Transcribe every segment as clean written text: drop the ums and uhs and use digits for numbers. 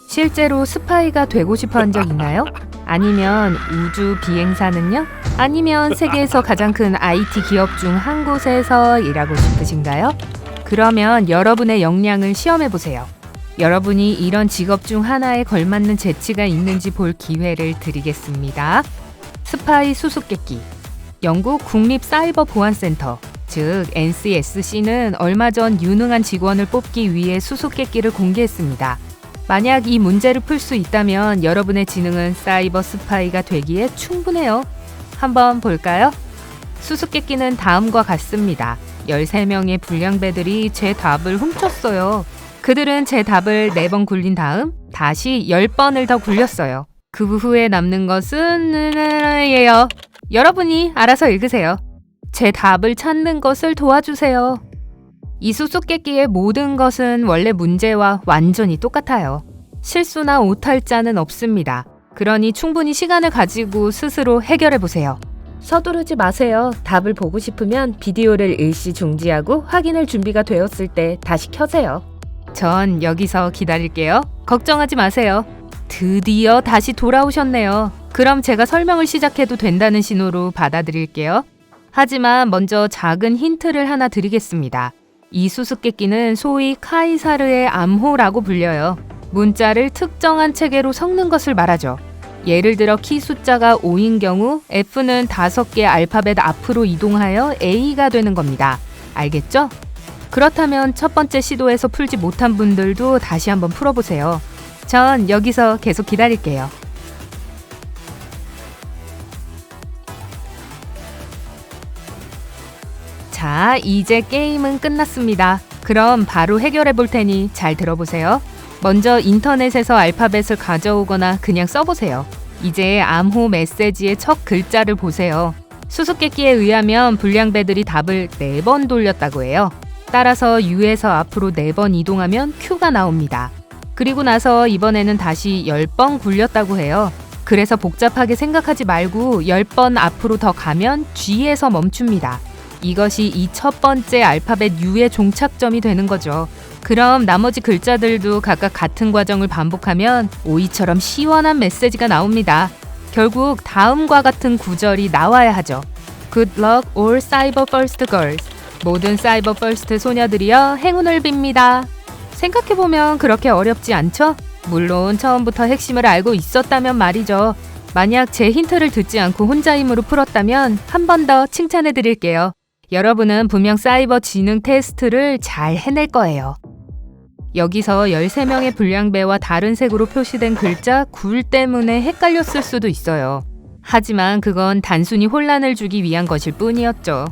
실제로 스파이가 되고 싶어 한 적 있나요? 아니면 우주 비행사는요? 아니면 세계에서 가장 큰 IT 기업 중 한 곳에서 일하고 싶으신가요? 그러면 여러분의 역량을 시험해보세요. 여러분이 이런 직업 중 하나에 걸맞는 재치가 있는지 볼 기회를 드리겠습니다. 스파이 수수께끼. 영국 국립사이버보안센터, 즉 NCSC는 얼마 전 유능한 직원을 뽑기 위해 수수께끼를 공개했습니다. 만약 이 문제를 풀 수 있다면 여러분의 지능은 사이버 스파이가 되기에 충분해요. 한번 볼까요? 수수께끼는 다음과 같습니다. 13명의 불량배들이 제 답을 훔쳤어요. 그들은 제 답을 4번 굴린 다음 다시 10번을 더 굴렸어요. 그 후에 남는 것은 예요. 여러분이 알아서 읽으세요. 제 답을 찾는 것을 도와주세요. 이 수수께끼의 모든 것은 원래 문제와 완전히 똑같아요. 실수나 오탈자는 없습니다. 그러니 충분히 시간을 가지고 스스로 해결해보세요. 서두르지 마세요. 답을 보고 싶으면 비디오를 일시 중지하고 확인할 준비가 되었을 때 다시 켜세요. 전 여기서 기다릴게요. 걱정하지 마세요. 드디어 다시 돌아오셨네요. 그럼 제가 설명을 시작해도 된다는 신호로 받아들일게요. 하지만 먼저 작은 힌트를 하나 드리겠습니다. 이 수수께끼는 소위 카이사르의 암호라고 불려요. 문자를 특정한 체계로 섞는 것을 말하죠. 예를 들어 키 숫자가 5인 경우 F는 5개 알파벳 앞으로 이동하여 A가 되는 겁니다. 알겠죠? 그렇다면 첫 번째 시도에서 풀지 못한 분들도 다시 한번 풀어보세요. 전 여기서 계속 기다릴게요. 자, 이제 게임은 끝났습니다. 그럼 바로 해결해 볼 테니 잘 들어보세요. 먼저 인터넷에서 알파벳을 가져오거나 그냥 써보세요. 이제 암호 메시지의 첫 글자를 보세요. 수수께끼에 의하면 불량배들이 답을 4번 돌렸다고 해요. 따라서 U에서 앞으로 4번 이동하면 Q가 나옵니다. 그리고 나서 이번에는 다시 10번 굴렸다고 해요. 그래서 복잡하게 생각하지 말고 10번 앞으로 더 가면 G에서 멈춥니다. 이것이 이 첫 번째 알파벳 U의 종착점이 되는 거죠. 그럼 나머지 글자들도 각각 같은 과정을 반복하면 오이처럼 시원한 메시지가 나옵니다. 결국 다음과 같은 구절이 나와야 하죠. Good luck all cyber first girls. 모든 사이버 퍼스트 소녀들이여 행운을 빕니다. 생각해보면 그렇게 어렵지 않죠? 물론 처음부터 핵심을 알고 있었다면 말이죠. 만약 제 힌트를 듣지 않고 혼자 힘으로 풀었다면 한 번 더 칭찬해 드릴게요. 여러분은 분명 사이버 지능 테스트를 잘 해낼 거예요. 여기서 13명의 불량배와 다른 색으로 표시된 글자 굴 때문에 헷갈렸을 수도 있어요. 하지만 그건 단순히 혼란을 주기 위한 것일 뿐이었죠.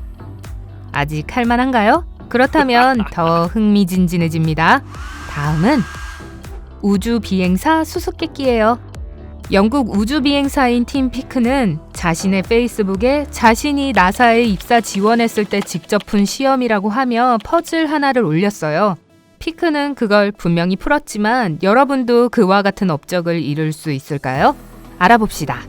아직 할만한가요? 그렇다면 더 흥미진진해집니다. 다음은 우주 비행사 수수께끼예요. 영국 우주 비행사인 팀 피크는 자신의 페이스북에 자신이 나사에 입사 지원했을 때 직접 푼 시험이라고 하며 퍼즐 하나를 올렸어요. 피크는 그걸 분명히 풀었지만 여러분도 그와 같은 업적을 이룰 수 있을까요? 알아봅시다.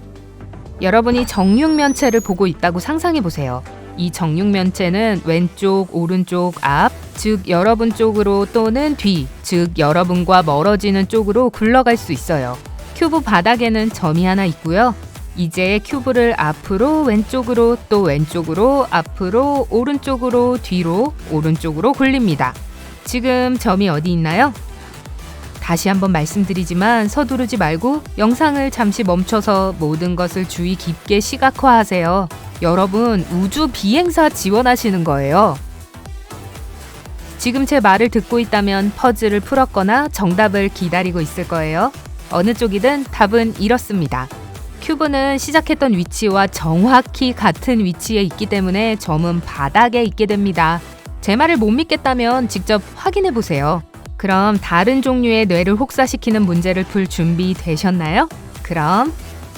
여러분이 정육면체를 보고 있다고 상상해보세요. 이 정육면체는 왼쪽, 오른쪽, 앞, 즉 여러분 쪽으로 또는 뒤, 즉 여러분과 멀어지는 쪽으로 굴러갈 수 있어요. 큐브 바닥에는 점이 하나 있고요. 이제 큐브를 앞으로, 왼쪽으로, 또 왼쪽으로, 앞으로, 오른쪽으로, 뒤로, 오른쪽으로 굴립니다. 지금 점이 어디 있나요? 다시 한번 말씀드리지만 서두르지 말고 영상을 잠시 멈춰서 모든 것을 주의 깊게 시각화하세요. 여러분, 우주 비행사 지원하시는 거예요. 지금 제 말을 듣고 있다면 퍼즐을 풀었거나 정답을 기다리고 있을 거예요. 어느 쪽이든 답은 이렇습니다. 큐브는 시작했던 위치와 정확히 같은 위치에 있기 때문에 점은 바닥에 있게 됩니다. 제 말을 못 믿겠다면 직접 확인해 보세요. 그럼 다른 종류의 뇌를 혹사시키는 문제를 풀 준비 되셨나요? 그럼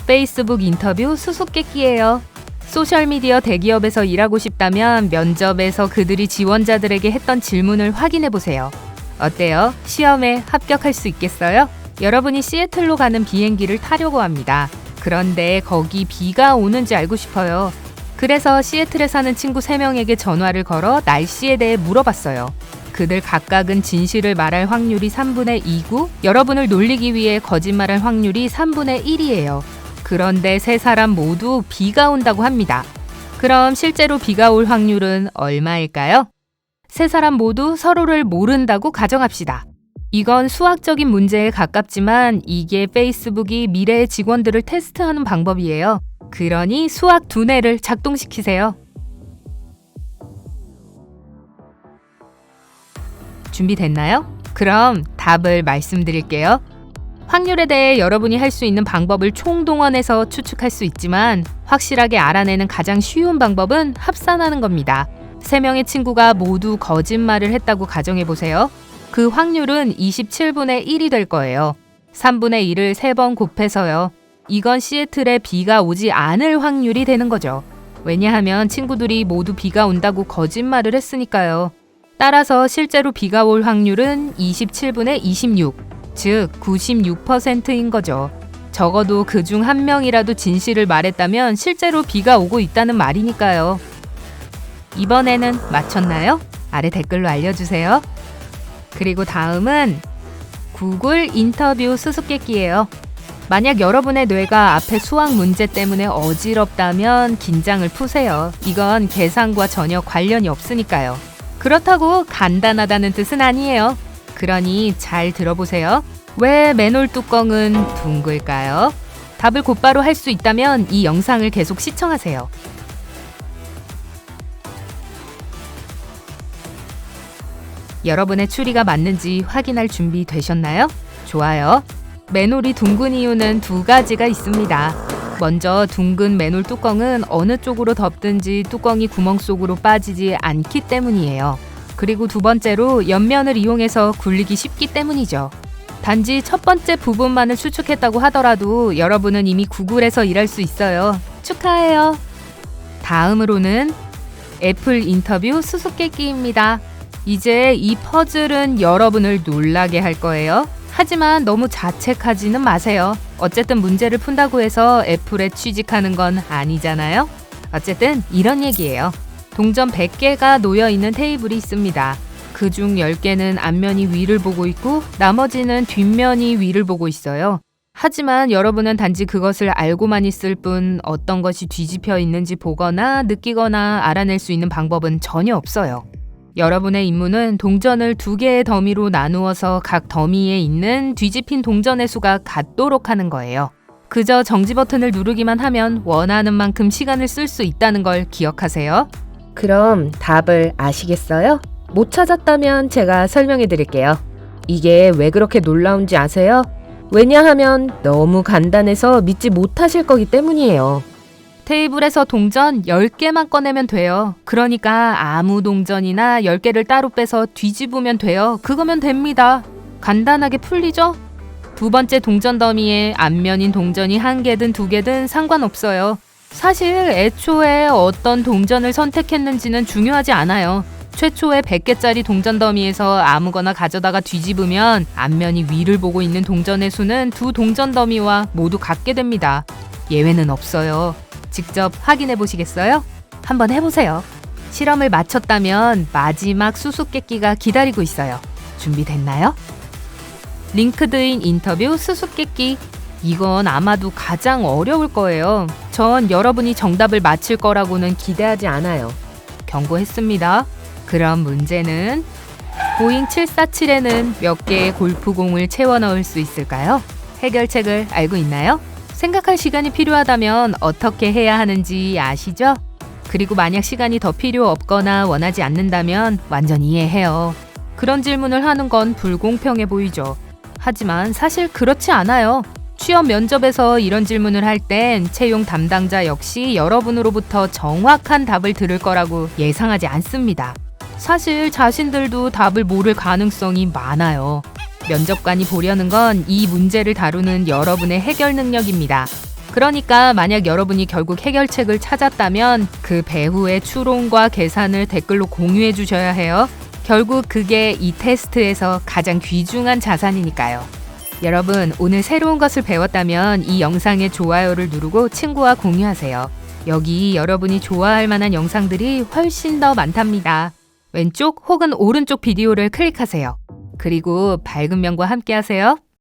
페이스북 인터뷰 수수께끼예요. 소셜미디어 대기업에서 일하고 싶다면 면접에서 그들이 지원자들에게 했던 질문을 확인해 보세요. 어때요? 시험에 합격할 수 있겠어요? 여러분이 시애틀로 가는 비행기를 타려고 합니다. 그런데 거기 비가 오는지 알고 싶어요. 그래서 시애틀에 사는 친구 3명에게 전화를 걸어 날씨에 대해 물어봤어요. 그들 각각은 진실을 말할 확률이 3분의 2고 여러분을 놀리기 위해 거짓말할 확률이 3분의 1이에요. 그런데 세 사람 모두 비가 온다고 합니다. 그럼 실제로 비가 올 확률은 얼마일까요? 세 사람 모두 서로를 모른다고 가정합시다. 이건 수학적인 문제에 가깝지만 이게 페이스북이 미래의 직원들을 테스트하는 방법이에요. 그러니 수학 두뇌를 작동시키세요. 준비됐나요? 그럼 답을 말씀드릴게요. 확률에 대해 여러분이 할 수 있는 방법을 총동원해서 추측할 수 있지만 확실하게 알아내는 가장 쉬운 방법은 합산하는 겁니다. 3명의 친구가 모두 거짓말을 했다고 가정해보세요. 그 확률은 27분의 1이 될 거예요. 3분의 1을 3번 곱해서요. 이건 시애틀에 비가 오지 않을 확률이 되는 거죠. 왜냐하면 친구들이 모두 비가 온다고 거짓말을 했으니까요. 따라서 실제로 비가 올 확률은 27분의 26, 즉 96%인 거죠. 적어도 그중 한 명이라도 진실을 말했다면 실제로 비가 오고 있다는 말이니까요. 이번에는 맞췄나요? 아래 댓글로 알려주세요. 그리고 다음은 구글 인터뷰 수수께끼예요. 만약 여러분의 뇌가 앞에 수학 문제 때문에 어지럽다면 긴장을 푸세요. 이건 계산과 전혀 관련이 없으니까요. 그렇다고 간단하다는 뜻은 아니에요. 그러니 잘 들어보세요. 왜 맨홀 뚜껑은 둥글까요? 답을 곧바로 할 수 있다면 이 영상을 계속 시청하세요. 여러분의 추리가 맞는지 확인할 준비 되셨나요? 좋아요. 맨홀이 둥근 이유는 2가지가 있습니다. 먼저 둥근 맨홀 뚜껑은 어느 쪽으로 덮든지 뚜껑이 구멍 속으로 빠지지 않기 때문이에요. 그리고 두 번째로 옆면을 이용해서 굴리기 쉽기 때문이죠. 단지 첫 번째 부분만을 추측했다고 하더라도 여러분은 이미 구글에서 일할 수 있어요. 축하해요. 다음으로는 애플 인터뷰 수수께끼입니다. 이제 이 퍼즐은 여러분을 놀라게 할 거예요. 하지만 너무 자책하지는 마세요. 어쨌든 문제를 푼다고 해서 애플에 취직하는 건 아니잖아요. 어쨌든 이런 얘기예요. 동전 100개가 놓여있는 테이블이 있습니다. 그중 10개는 앞면이 위를 보고 있고 나머지는 뒷면이 위를 보고 있어요. 하지만 여러분은 단지 그것을 알고만 있을 뿐 어떤 것이 뒤집혀 있는지 보거나 느끼거나 알아낼 수 있는 방법은 전혀 없어요. 여러분의 임무는 동전을 2개의 더미로 나누어서 각 더미에 있는 뒤집힌 동전의 수가 같도록 하는 거예요. 그저 정지 버튼을 누르기만 하면 원하는 만큼 시간을 쓸 수 있다는 걸 기억하세요. 그럼 답을 아시겠어요? 못 찾았다면 제가 설명해 드릴게요. 이게 왜 그렇게 놀라운지 아세요? 왜냐하면 너무 간단해서 믿지 못하실 거기 때문이에요. 테이블에서 동전 10개만 꺼내면 돼요. 그러니까 아무 동전이나 10개를 따로 빼서 뒤집으면 돼요. 그거면 됩니다. 간단하게 풀리죠? 두 번째 동전 더미에 앞면인 동전이 1개든 2개든 상관없어요. 사실 애초에 어떤 동전을 선택했는지는 중요하지 않아요. 최초의 100개짜리 동전 더미에서 아무거나 가져다가 뒤집으면 앞면이 위를 보고 있는 동전의 수는 두 동전 더미와 모두 같게 됩니다. 예외는 없어요. 직접 확인해 보시겠어요? 한번 해보세요. 실험을 마쳤다면 마지막 수수께끼가 기다리고 있어요. 준비됐나요? 링크드인 인터뷰 수수께끼. 이건 아마도 가장 어려울 거예요. 전 여러분이 정답을 맞힐 거라고는 기대하지 않아요. 경고했습니다. 그럼 문제는 보잉 747에는 몇 개의 골프공을 채워 넣을 수 있을까요? 해결책을 알고 있나요? 생각할 시간이 필요하다면 어떻게 해야 하는지 아시죠? 그리고 만약 시간이 더 필요 없거나 원하지 않는다면 완전 이해해요. 그런 질문을 하는 건 불공평해 보이죠. 하지만 사실 그렇지 않아요. 취업 면접에서 이런 질문을 할 땐 채용 담당자 역시 여러분으로부터 정확한 답을 들을 거라고 예상하지 않습니다. 사실 자신들도 답을 모를 가능성이 많아요. 면접관이 보려는 건 이 문제를 다루는 여러분의 해결 능력입니다. 그러니까 만약 여러분이 결국 해결책을 찾았다면 그 배후의 추론과 계산을 댓글로 공유해 주셔야 해요. 결국 그게 이 테스트에서 가장 귀중한 자산이니까요. 여러분, 오늘 새로운 것을 배웠다면 이 영상에 좋아요를 누르고 친구와 공유하세요. 여기 여러분이 좋아할 만한 영상들이 훨씬 더 많답니다. 왼쪽 혹은 오른쪽 비디오를 클릭하세요. 그리고 밝은 면과 함께 하세요.